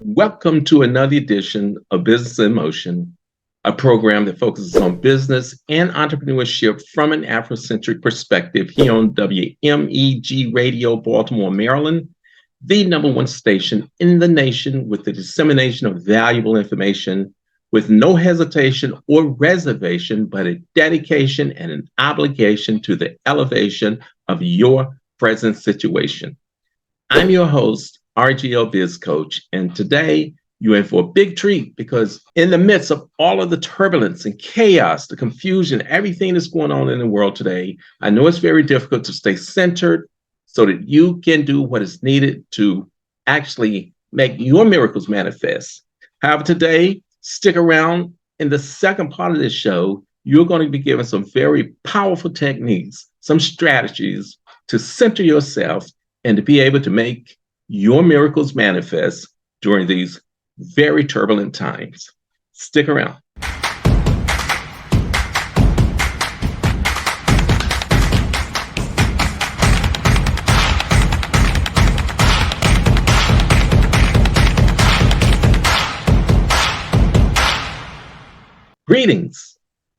Welcome to another edition of Business in Motion, a program that focuses on business and entrepreneurship from an Afro-centered perspective here on WMEG Radio, Baltimore, Maryland, the number one station in the nation with the dissemination of valuable information with no hesitation or reservation, but a dedication and an obligation to the elevation of your present situation. I'm your host, RGL Biz Coach, and today you're in for a big treat because in the midst of all of the turbulence and chaos, the confusion, everything that's going on in the world today, I know it's very difficult to stay centered so that you can do what is needed to actually make your miracles manifest. However, today, stick around. In the second part of this show, you're going to be given some very powerful techniques, some strategies to center yourself and to be able to make your miracles manifest during these very turbulent times. Stick around. Greetings.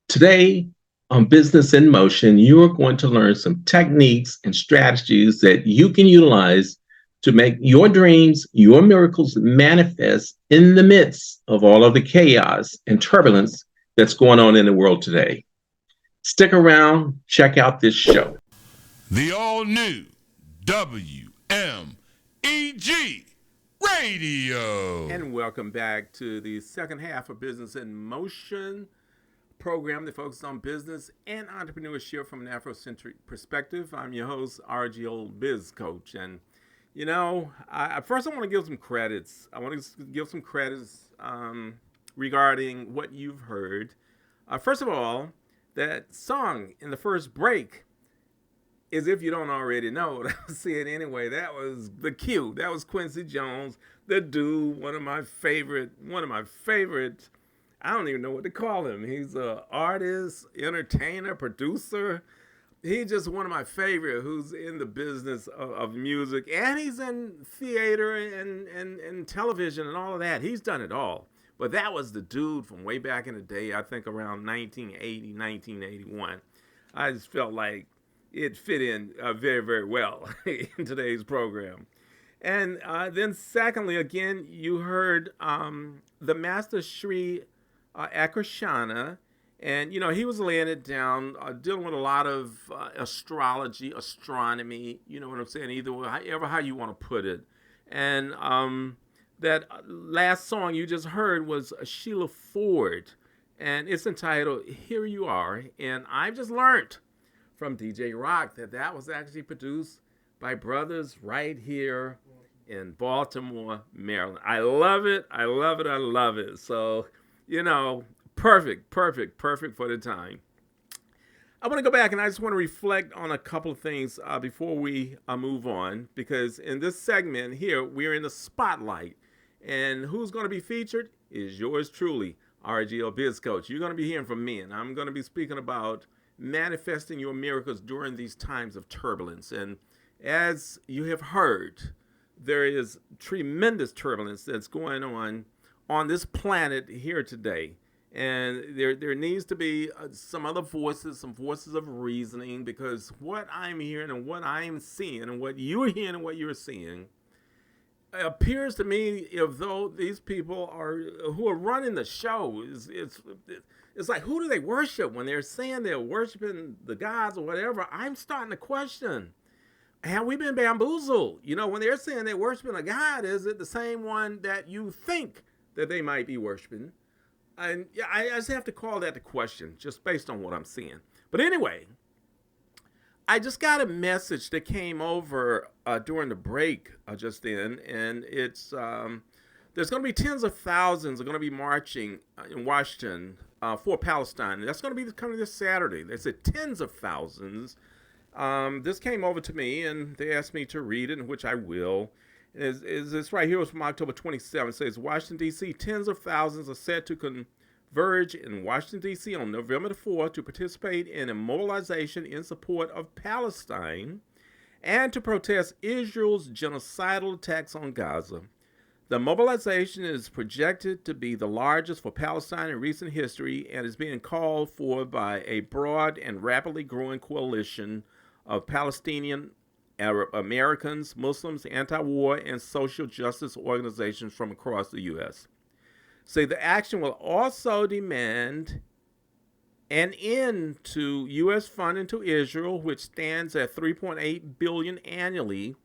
Today on Business in Motion, you are going to learn some techniques and strategies that you can utilize to make your dreams, your miracles manifest in the midst of all of the chaos and turbulence that's going on in the world today. Stick around, check out this show. The all-new WMEG Radio. And welcome back to the second half of Business in Motion, program that focuses on business and entrepreneurship from an Afro-centered perspective. I'm your host, RGL Biz Coach. And, you know, first I want to give some credits. I want to give some credits regarding what you've heard. First of all, that song in the first break, as if you don't already know, I'll say it anyway, that was the cue. That was Quincy Jones, the dude, one of my favorite, I don't even know what to call him. He's an artist, entertainer, producer. He's just one of my favorite who's in the business of music. And he's in theater and television and all of that. He's done it all. But that was the dude from way back in the day, I think around 1980, 1981. I just felt like it fit in very, very well in today's program. And then secondly, again, you heard the Master Shri Akrishana, and, you know, he was laying it down, dealing with a lot of astrology, astronomy, you know what I'm saying, however how you want to put it. And that last song you just heard was Sheila Ford, and it's entitled Here You Are. And I've just learned from DJ Rock that was actually produced by brothers right here in Baltimore, Maryland. I love it. I love it. I love it. So, you know, perfect for the time. I want to go back and I just want to reflect on a couple of things before we move on, because in this segment here, we're in the spotlight. And who's going to be featured is yours truly, RGL Biz Coach. You're going to be hearing from me, and I'm going to be speaking about manifesting your miracles during these times of turbulence. And as you have heard, there is tremendous turbulence that's going on this planet here today. And there needs to be some other voices, some voices of reasoning, because what I'm hearing and what I'm seeing and what you're hearing and what you're seeing appears to me as though these people who are running the show, it's like, who do they worship when they're saying they're worshiping the gods or whatever? I'm starting to question, have we been bamboozled? You know, when they're saying they're worshiping a god, is it the same one that you think that they might be worshiping? And I just have to call that the question, just based on what I'm seeing. But anyway, I just got a message that came over during the break just then, and it's there's going to be tens of thousands are going to be marching in Washington for Palestine. And that's going to be coming this Saturday. They said tens of thousands. This came over to me, and they asked me to read it, which I will. Is this right here? It was from October 27th. It says, Washington, D.C., tens of thousands are set to converge in Washington, D.C. on November the 4th to participate in a mobilization in support of Palestine and to protest Israel's genocidal attacks on Gaza. The mobilization is projected to be the largest for Palestine in recent history and is being called for by a broad and rapidly growing coalition of Palestinian Arab Americans, Muslims, anti-war, and social justice organizations from across the U.S. So the action will also demand an end to U.S. funding to Israel, which stands at $3.8 billion annually,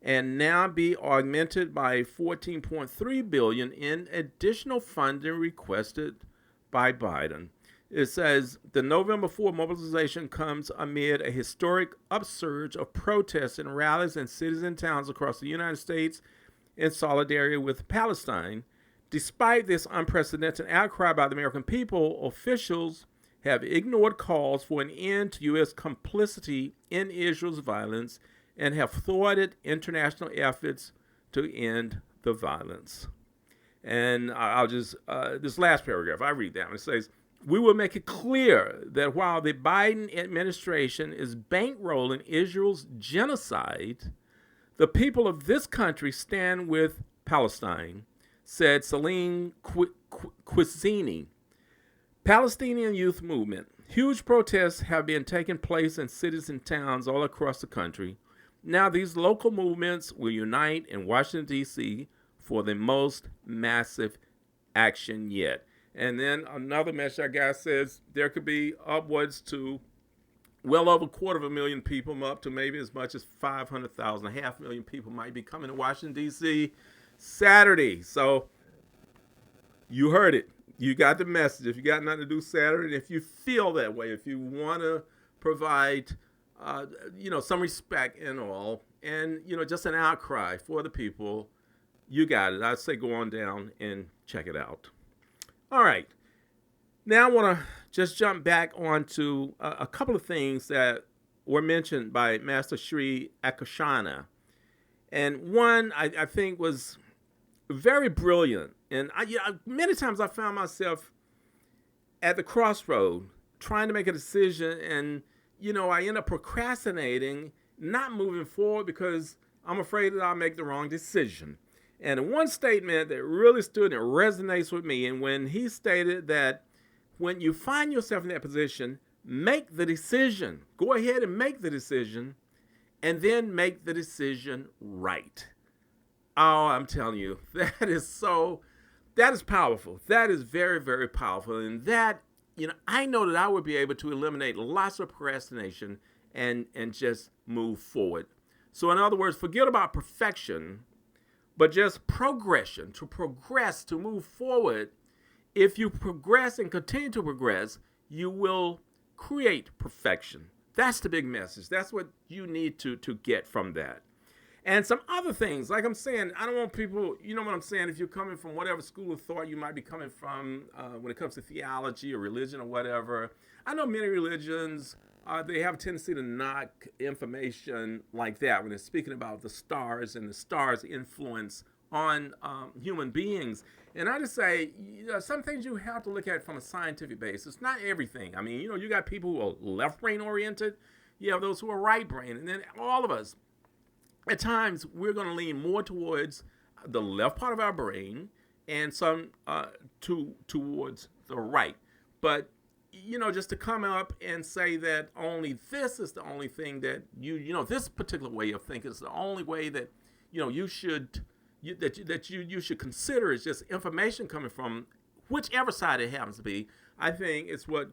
and now be augmented by $14.3 billion in additional funding requested by Biden. It says the November 4 mobilization comes amid a historic upsurge of protests and rallies in cities and towns across the United States in solidarity with Palestine. Despite this unprecedented outcry by the American people, officials have ignored calls for an end to U.S. complicity in Israel's violence and have thwarted international efforts to end the violence. And I'll just, this last paragraph, I read that one. It says, we will make it clear that while the Biden administration is bankrolling Israel's genocide, the people of this country stand with Palestine, said Celine Quisini, Palestinian Youth Movement. Huge protests have been taking place in cities and towns all across the country. Now these local movements will unite in Washington, D.C. for the most massive action yet. And then another message I got says there could be upwards to well over 250,000 people, up to maybe as much as 500,000, 500,000 people might be coming to Washington, D.C. Saturday. So you heard it. You got the message. If you got nothing to do Saturday, if you feel that way, if you want to provide, some respect and all, and, just an outcry for the people, you got it. I'd say go on down and check it out. All right. Now I want to just jump back onto a couple of things that were mentioned by Master Sri Akashana. And one I think was very brilliant. And many times I found myself at the crossroad trying to make a decision, and I end up procrastinating, not moving forward because I'm afraid that I'll make the wrong decision. And one statement that really stood and resonates with me, and when he stated that when you find yourself in that position, make the decision. Go ahead and make the decision, and then make the decision right. Oh, I'm telling you, that is powerful. That is very, very powerful. And that, I know that I would be able to eliminate lots of procrastination and just move forward. So in other words, forget about perfection, but just progression, to progress, to move forward. If you progress and continue to progress, you will create perfection. That's the big message. That's what you need to get from that. And some other things, like I'm saying, I don't want people, you know what I'm saying, if you're coming from whatever school of thought you might be coming from when it comes to theology or religion or whatever. I know many religions, they have a tendency to knock information like that when they're speaking about the stars and the stars' influence on human beings. And I just say, some things you have to look at from a scientific basis, not everything. I mean, you got people who are left brain oriented, you have those who are right brain, and then all of us. At times, we're going to lean more towards the left part of our brain and some towards the right. But, just to come up and say that only this is the only thing that this particular way of thinking is the only way that, you should consider is just information coming from whichever side it happens to be. I think it's what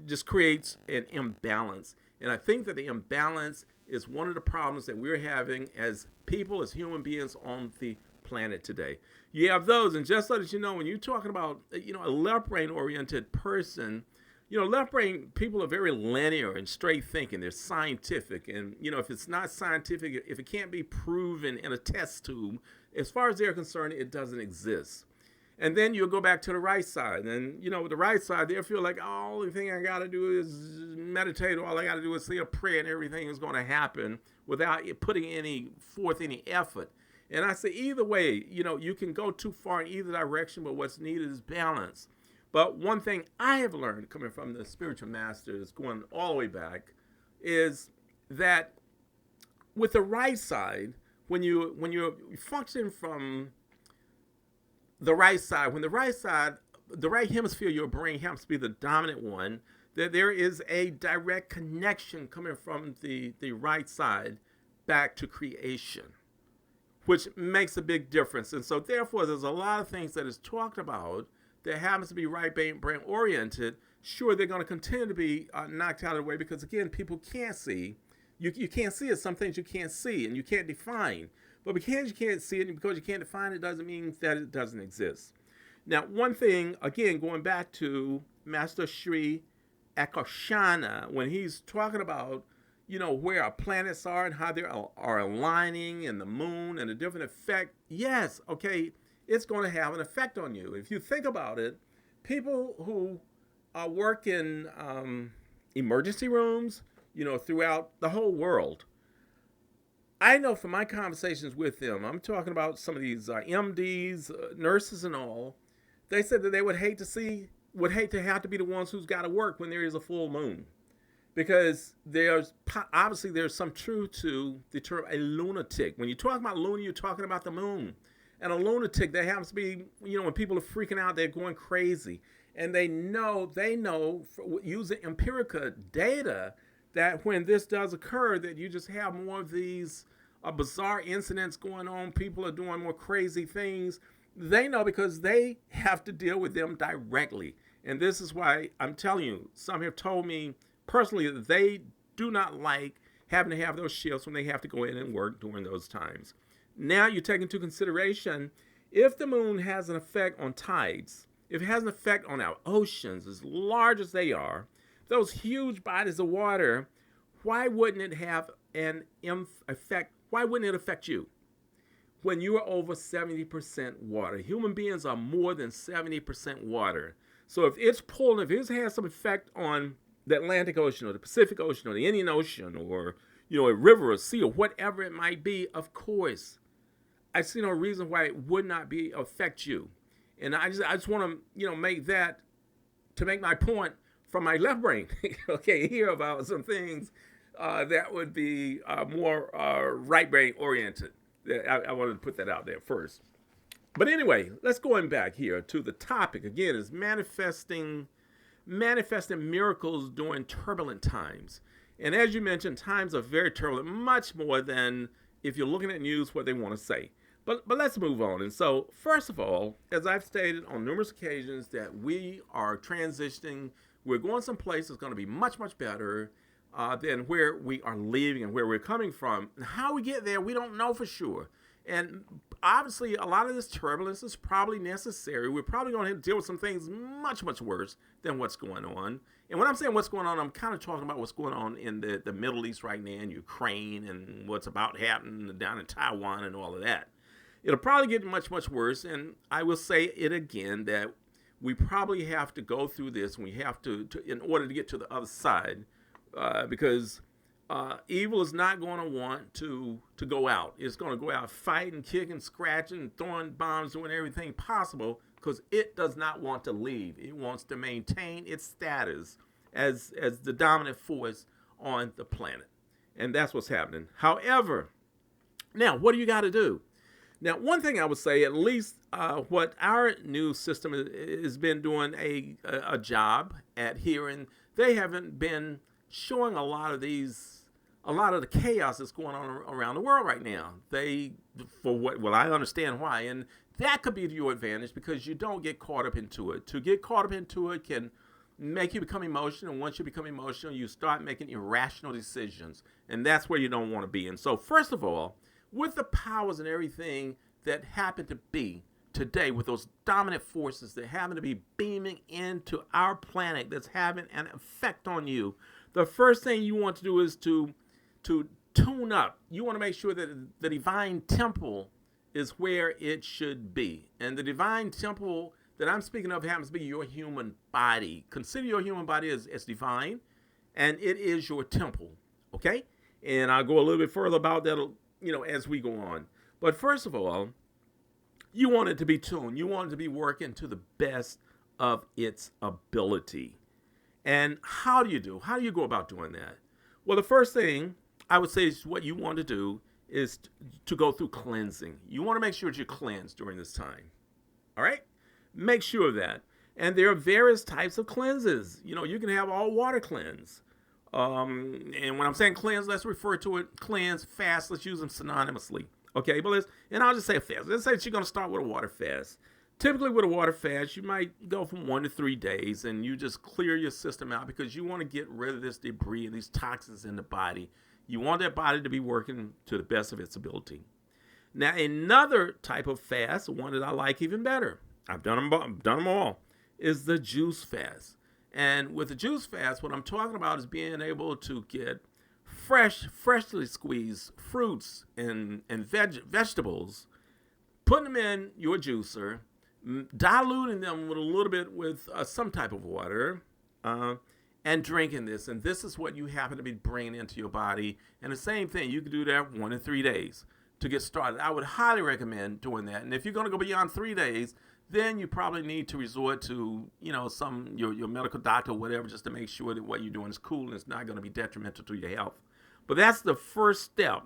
just creates an imbalance. And I think that the imbalance is one of the problems that we're having as people, as human beings on the planet today. You have those, and just so that you know, when you're talking about, a left brain oriented person, left brain people are very linear and straight thinking. They're scientific. And, if it's not scientific, if it can't be proven in a test tube, as far as they're concerned, it doesn't exist. And then you'll go back to the right side. And, with the right side, they feel like, oh, only thing I got to do is meditate. All I got to do is say a prayer and everything is going to happen without putting forth any effort. And I say either way, you can go too far in either direction, but what's needed is balance. But one thing I have learned coming from the spiritual masters, going all the way back, is that with the right side, when you're functioning from the right side, when the right hemisphere of your brain happens to be the dominant one, that there is a direct connection coming from the right side back to creation, which makes a big difference. And so therefore, there's a lot of things that is talked about that happens to be right brain oriented. Sure, they're going to continue to be knocked out of the way because, again, people can't see. You can't see it. Some things you can't see and you can't define. But because you can't see it and because you can't define it doesn't mean that it doesn't exist. Now, one thing, again, going back to Master Sri Akarshana, when he's talking about, where our planets are and how they are aligning and the moon and the different effect, yes, okay, it's going to have an effect on you. If you think about it, people who work in emergency rooms, throughout the whole world, I know from my conversations with them, I'm talking about some of these MDs, nurses and all, they said that they would hate to have to be the ones who's got to work when there is a full moon. Because there's some truth to the term a lunatic. When you talk about lunar, you're talking about the moon. And a lunatic, that happens to be, when people are freaking out, they're going crazy. And they know using empirical data that when this does occur, that you just have more of these bizarre incidents going on. People are doing more crazy things. They know because they have to deal with them directly. And this is why I'm telling you, some have told me personally that they do not like having to have those shifts when they have to go in and work during those times. Now you take into consideration, if the moon has an effect on tides, if it has an effect on our oceans, as large as they are, those huge bodies of water, why wouldn't it have an effect? Why wouldn't it affect you? When you are over 70% water, human beings are more than 70% water. So if it has some effect on the Atlantic Ocean or the Pacific Ocean or the Indian Ocean or, a river or sea or whatever it might be, of course, I see no reason why it would not affect you. And I just want to, make my point from my left brain, okay, hear about some things that would be more right brain oriented. I wanted to put that out there first. But anyway, let's go back here to the topic. Again, is manifesting miracles during turbulent times. And as you mentioned, times are very turbulent, much more than if you're looking at news what they want to say. But let's move on. And so, first of all, as I've stated on numerous occasions, that we are transitioning. We're going someplace that's going to be much, much better than where we are leaving and where we're coming from. And how we get there, we don't know for sure. And obviously, a lot of this turbulence is probably necessary. We're probably going to deal with some things much, much worse than what's going on. And when I'm saying what's going on, I'm kind of talking about what's going on in the Middle East right now, in Ukraine, and what's about happening down in Taiwan and all of that. It'll probably get much, much worse. And I will say it again, that we probably have to go through this, and we have to in order to get to the other side, because evil is not going to want to go out. It's going to go out fighting, kicking, scratching, throwing bombs, doing everything possible, because it does not want to leave. It wants to maintain its status as the dominant force on the planet. And that's what's happening. However, now, what do you got to do? Now, one thing I would say, at least what our news system has been doing a job at hearing, they haven't been showing a lot of the chaos that's going on around the world right now. I understand why. And that could be to your advantage because you don't get caught up into it. To get caught up into it can make you become emotional. And once you become emotional, you start making irrational decisions. And that's where you don't want to be. And so, first of all, with the powers and everything that happen to be today, with those dominant forces that happen to be beaming into our planet that's having an effect on you, the first thing you want to do is to tune up. You want to make sure that the divine temple is where it should be. And the divine temple that I'm speaking of happens to be your human body. Consider your human body as divine, and it is your temple, okay? And I'll go a little bit further about that, as we go on. But first of all, you want it to be tuned. You want it to be working to the best of its ability. And how do you go about doing that? Well, the first thing I would say is what you want to do is to go through cleansing. You want to make sure that you're cleansed during this time. All right? Make sure of that. And there are various types of cleanses. You can have all water cleanse. And when I'm saying cleanse, let's refer to it cleanse, fast. Let's use them synonymously. Okay, and I'll just say fast. Let's say that you're going to start with a water fast. Typically with a water fast, you might go from 1 to 3 days and you just clear your system out because you want to get rid of this debris and these toxins in the body. You want that body to be working to the best of its ability. Now, another type of fast, one that I like even better, I've done them all, is the juice fast. And with the juice fast, what I'm talking about is being able to get freshly squeezed fruits and vegetables, putting them in your juicer, diluting them with a little bit with some type of water, and drinking this. And this is what you happen to be bringing into your body. And the same thing, you can do that 1 to 3 days to get started. I would highly recommend doing that. And if you're going to go beyond 3 days, then you probably need to resort to, your medical doctor or whatever, just to make sure that what you're doing is cool and it's not going to be detrimental to your health. But that's the first step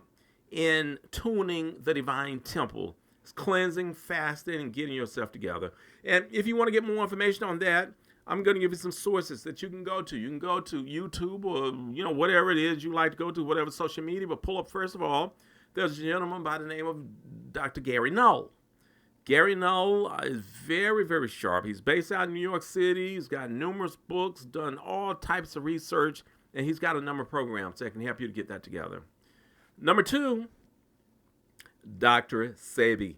in tuning the divine temple. It's cleansing, fasting, and getting yourself together. And if you want to get more information on that, I'm going to give you some sources that you can go to. You can go to YouTube or, whatever it is you like to go to, whatever social media. But pull up, first of all, there's a gentleman by the name of Dr. Gary Null. Gary Null is very, very sharp. He's based out in New York City. He's got numerous books, done all types of research, and he's got a number of programs that can help you to get that together. Number 2, Dr. Sebi.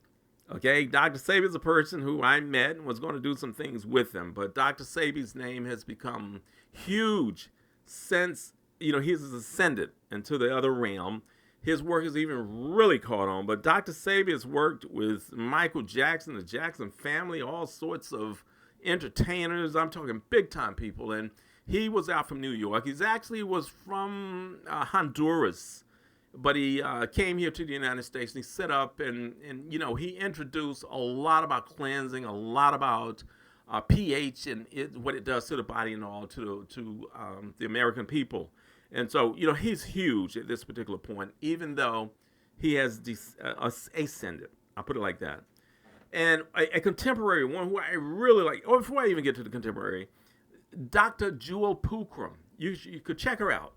Okay, Dr. Sebi is a person who I met and was going to do some things with him, but Dr. Sebi's name has become huge since, he's ascended into the other realm. His work has even really caught on, but Dr. Sebi has worked with Michael Jackson, the Jackson family, all sorts of entertainers. I'm talking big time people, and he was out from New York. He actually was from Honduras, but he came here to the United States and he set up and he introduced a lot about cleansing, a lot about pH and what it does to the body and all to the American people. And so, he's huge at this particular point, even though he has ascended. I'll put it like that. And a contemporary one who I really like, or before I even get to the contemporary, Dr. Jewel Pookrum. You could check her out.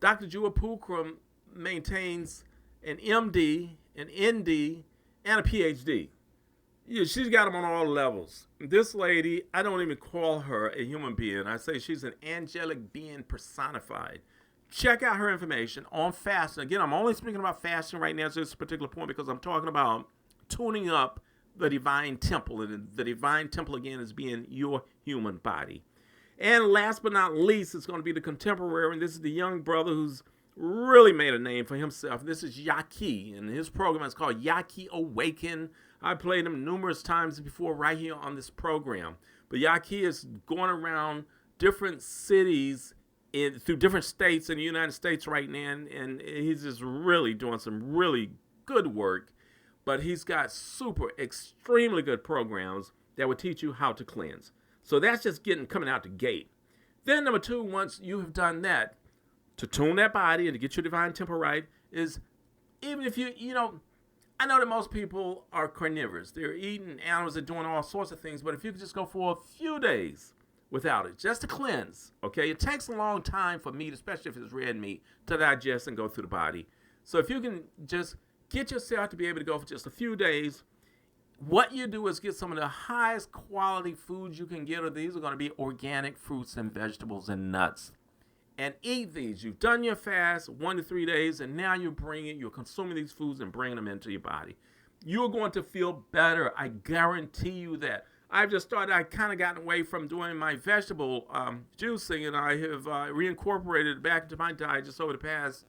Dr. Jewel Pookrum maintains an MD, an ND, and a PhD. She's got them on all levels. This lady, I don't even call her a human being. I say she's an angelic being personified. Check out her information on fasting. Again, I'm only speaking about fasting right now at this particular point because I'm talking about tuning up the divine temple. And the divine temple, again, is being your human body. And last but not least, it's going to be the contemporary. And this is the young brother who's really made a name for himself. This is Yaki, and his program is called Yaki Awaken. I played him numerous times before right here on this program. But Yaki is going around different cities through different states in the United States right now, and he's just really doing some really good work. But he's got extremely good programs that will teach you how to cleanse. So that's just coming out the gate. Then number 2, once you have done that, to tune that body and to get your divine temple right, is even if I know that most people are carnivores. They're eating animals, they're doing all sorts of things, but if you could just go for a few days without it, just to cleanse, okay? It takes a long time for meat, especially if it's red meat, to digest and go through the body. So if you can just get yourself to be able to go for just a few days, what you do is get some of the highest quality foods you can get. These are going to be organic fruits and vegetables and nuts. And eat these. You've done your fast 1 to 3 days, and now you're consuming these foods and bringing them into your body. You're going to feel better. I guarantee you that. I kind of gotten away from doing my vegetable juicing, and I have reincorporated it back into my diet just over the past,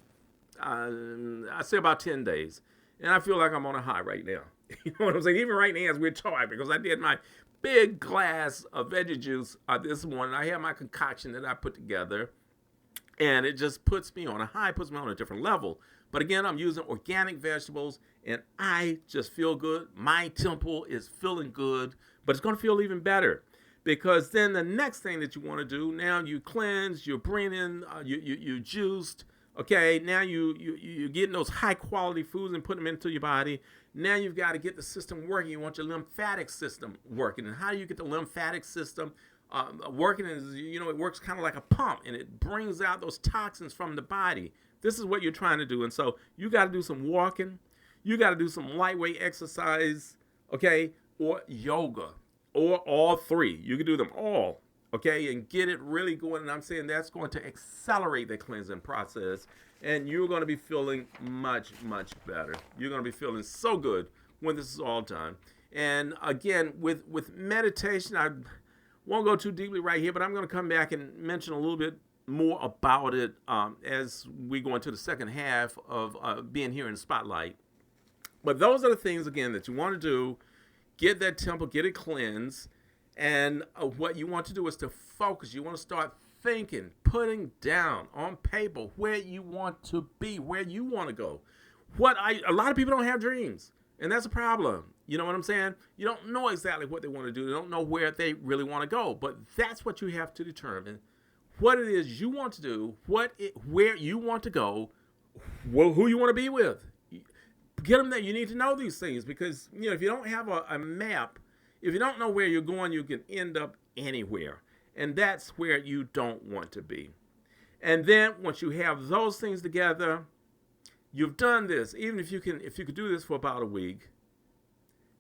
I say about 10 days. And I feel like I'm on a high right now. You know what I'm saying? Even right now as we're talking, because I did my big glass of veggie juice this morning. I have my concoction that I put together. And it just puts me on a high, puts me on a different level. But again, I'm using organic vegetables, and I just feel good. My temple is feeling good, but it's going to feel even better. Because then the next thing that you want to do, now you cleanse, you bring in, you juiced. Okay, now you're getting those high-quality foods and putting them into your body. Now you've got to get the system working. You want your lymphatic system working. And how do you get the lymphatic system working? Is, it works kind of like a pump, and it brings out those toxins from the body. This is what you're trying to do. And so you got to do some walking. You got to do some lightweight exercise, okay, or yoga, or all three. You can do them all, okay, and get it really going. And I'm saying that's going to accelerate the cleansing process, and you're going to be feeling much, much better. You're going to be feeling so good when this is all done. And again, with meditation, I won't go too deeply right here, but I'm going to come back and mention a little bit more about it as we go into the second half of being here in the spotlight. But those are the things, again, that you want to do. Get that temple, get it cleansed. And what you want to do is to focus. You want to start thinking, putting down on paper where you want to be, where you want to go. A lot of people don't have dreams, and that's a problem. You know what I'm saying? You don't know exactly what they want to do. They don't know where they really want to go. But that's what you have to determine. What it is you want to do, where you want to go, who you want to be with. Get them there. You need to know these things because, if you don't have a map, if you don't know where you're going, you can end up anywhere. And that's where you don't want to be. And then once you have those things together, you've done this. Even if you could do this for about a week,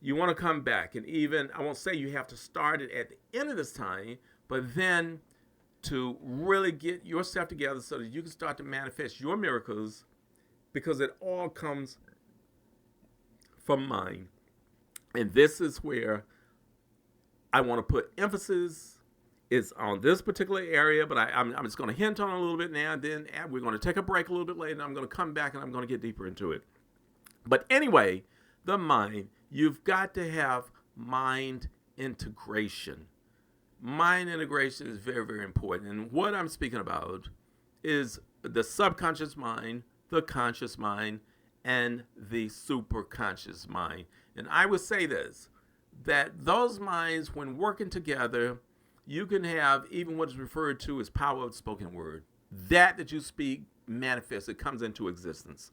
you want to come back. And even, I won't say you have to start it at the end of this time, but then to really get yourself together so that you can start to manifest your miracles, because it all comes from mind. And this is where I want to put emphasis. It's on this particular area, but I'm just going to hint on it a little bit now, and then we're going to take a break a little bit later, and I'm going to come back and I'm going to get deeper into it. But anyway, the mind, you've got to have mind integration. Mind integration is very, very important. And what I'm speaking about is the subconscious mind, the conscious mind, and the superconscious mind. And I would say this, that those minds, when working together, you can have even what is referred to as power of the spoken word. That you speak manifests, it comes into existence.